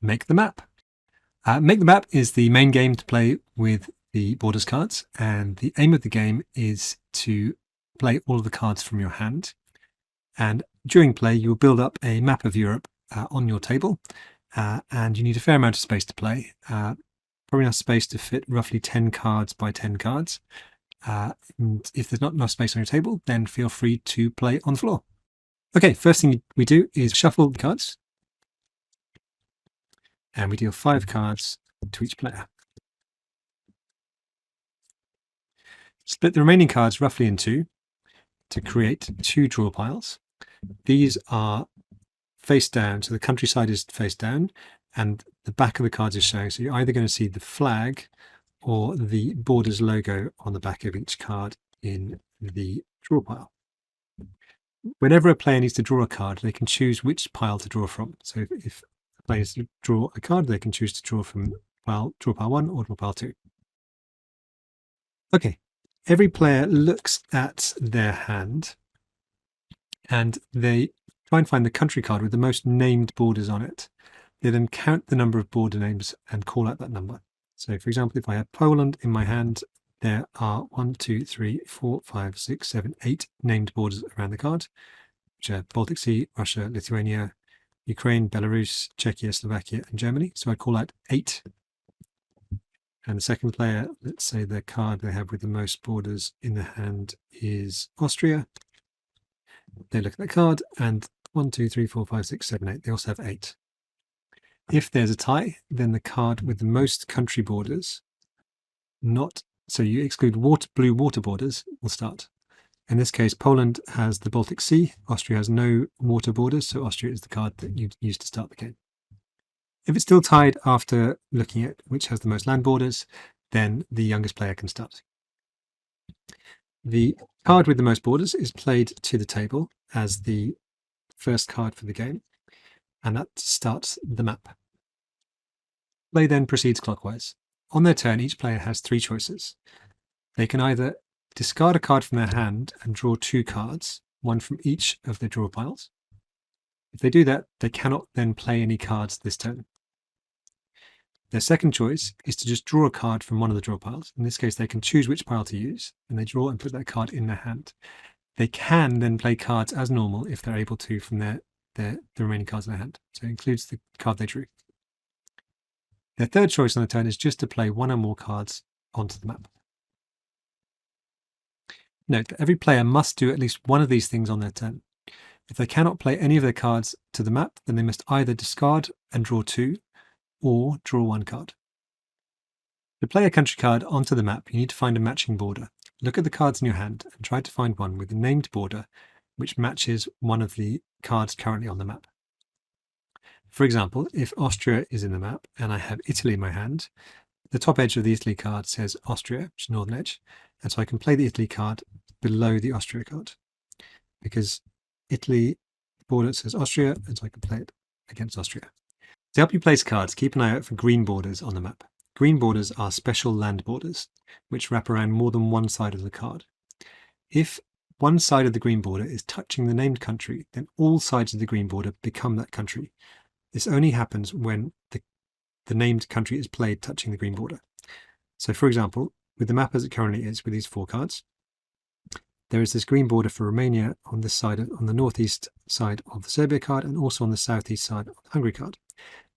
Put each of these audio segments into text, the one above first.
Make the Map. Make the Map is the main game to play with the Borders cards, and the aim of the game is to play all of the cards from your hand. And during play, you will build up a map of Europe on your table, and you need a fair amount of space to play. Probably enough space to fit roughly 10 cards by 10 cards. And if there's not enough space on your table, then feel free to play on the floor. Okay, first thing we do is shuffle the cards. And we deal 5 cards to each player. Split the remaining cards roughly in 2 to create 2 draw piles. These are face down, so the countryside is face down, and the back of the cards is showing. So you're either going to see the flag or the Borders logo on the back of each card in the draw pile. Whenever a player needs to draw a card, they can choose which pile to draw from. So if a player needs to draw a card, they can choose to draw from draw pile 1 or draw pile 2. Okay, every player looks at their hand and they try and find the country card with the most named borders on it. They then count the number of border names and call out that number. So for example, if I have Poland in my hand, there are 1, 2, 3, 4, 5, 6, 7, 8 named borders around the card, which are Baltic Sea, Russia, Lithuania, Ukraine, Belarus, Czechia, Slovakia, and Germany. So I call out 8. And the second player, let's say the card they have with the most borders in the hand is Austria. They look at the card and 1, 2, 3, 4, 5, 6, 7, 8. They also have 8. If there's a tie, then the card with the most country borders, so you exclude blue water borders, will start. In this case, Poland has the Baltic Sea. Austria has no water borders, so Austria is the card that you use to start the game. If it's still tied after looking at which has the most land borders, then the youngest player can start. The card with the most borders is played to the table as the first card for the game, and that starts the map. Play then proceeds clockwise. On their turn, each player has 3 choices. They can either discard a card from their hand and draw 2 cards, one from each of their draw piles. If they do that, they cannot then play any cards this turn. Their second choice is to just draw a card from one of the draw piles. In this case, they can choose which pile to use, and they draw and put that card in their hand. They can then play cards as normal if they're able to from the remaining cards in their hand. So it includes the card they drew. Their third choice on the turn is just to play 1 or more cards onto the map. Note that every player must do at least one of these things on their turn. If they cannot play any of their cards to the map, then they must either discard and draw 2, or draw 1 card. To play a country card onto the map, you need to find a matching border. Look at the cards in your hand and try to find one with a named border which matches one of the cards currently on the map. For example, if Austria is in the map and I have Italy in my hand, the top edge of the Italy card says Austria, which is northern edge, and so I can play the Italy card below the Austria card because Italy border says Austria, and so I can play it against Austria. To help you place cards, keep an eye out for green borders on the map. Green borders are special land borders, which wrap around more than one side of the card. If one side of the green border is touching the named country, then all sides of the green border become that country. This only happens when the named country is played touching the green border. So for example, with the map as it currently is with these 4 cards, there is this green border for Romania on this side, on the northeast side of the Serbia card, and also on the southeast side of the Hungary card.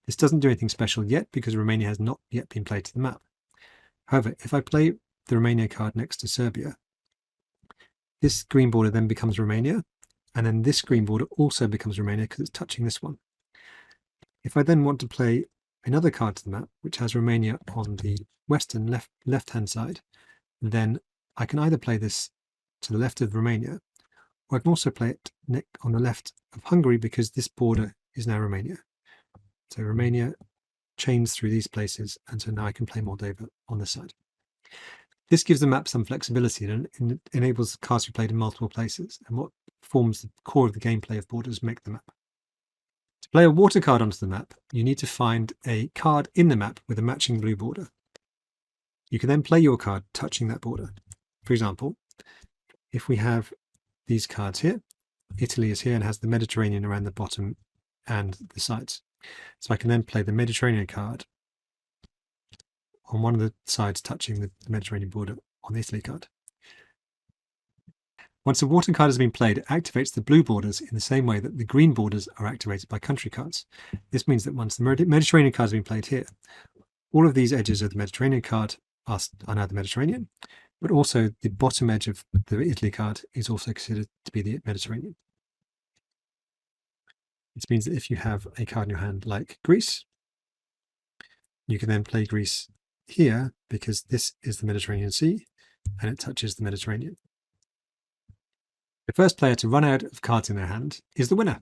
This doesn't do anything special yet because Romania has not yet been played to the map. However, if I play the Romania card next to Serbia, this green border then becomes Romania, and then this green border also becomes Romania because it's touching this one. If I then want to play another card to the map, which has Romania on the western left-hand side, then I can either play this to the left of Romania, or I can also play it on the left of Hungary because this border is now Romania. So Romania chains through these places, and so now I can play Moldova on this side. This gives the map some flexibility and enables cards to be played in multiple places, and what forms the core of the gameplay of borders make the map. To play a water card onto the map, you need to find a card in the map with a matching blue border. You can then play your card touching that border. For example, if we have these cards here, Italy is here and has the Mediterranean around the bottom and the sides. So I can then play the Mediterranean card on one of the sides touching the Mediterranean border on the Italy card. Once the water card has been played, it activates the blue borders in the same way that the green borders are activated by country cards. This means that once the Mediterranean card has been played here, all of these edges of the Mediterranean card are now the Mediterranean, but also the bottom edge of the Italy card is also considered to be the Mediterranean. This means that if you have a card in your hand like Greece, you can then play Greece here because this is the Mediterranean Sea and it touches the Mediterranean. The first player to run out of cards in their hand is the winner.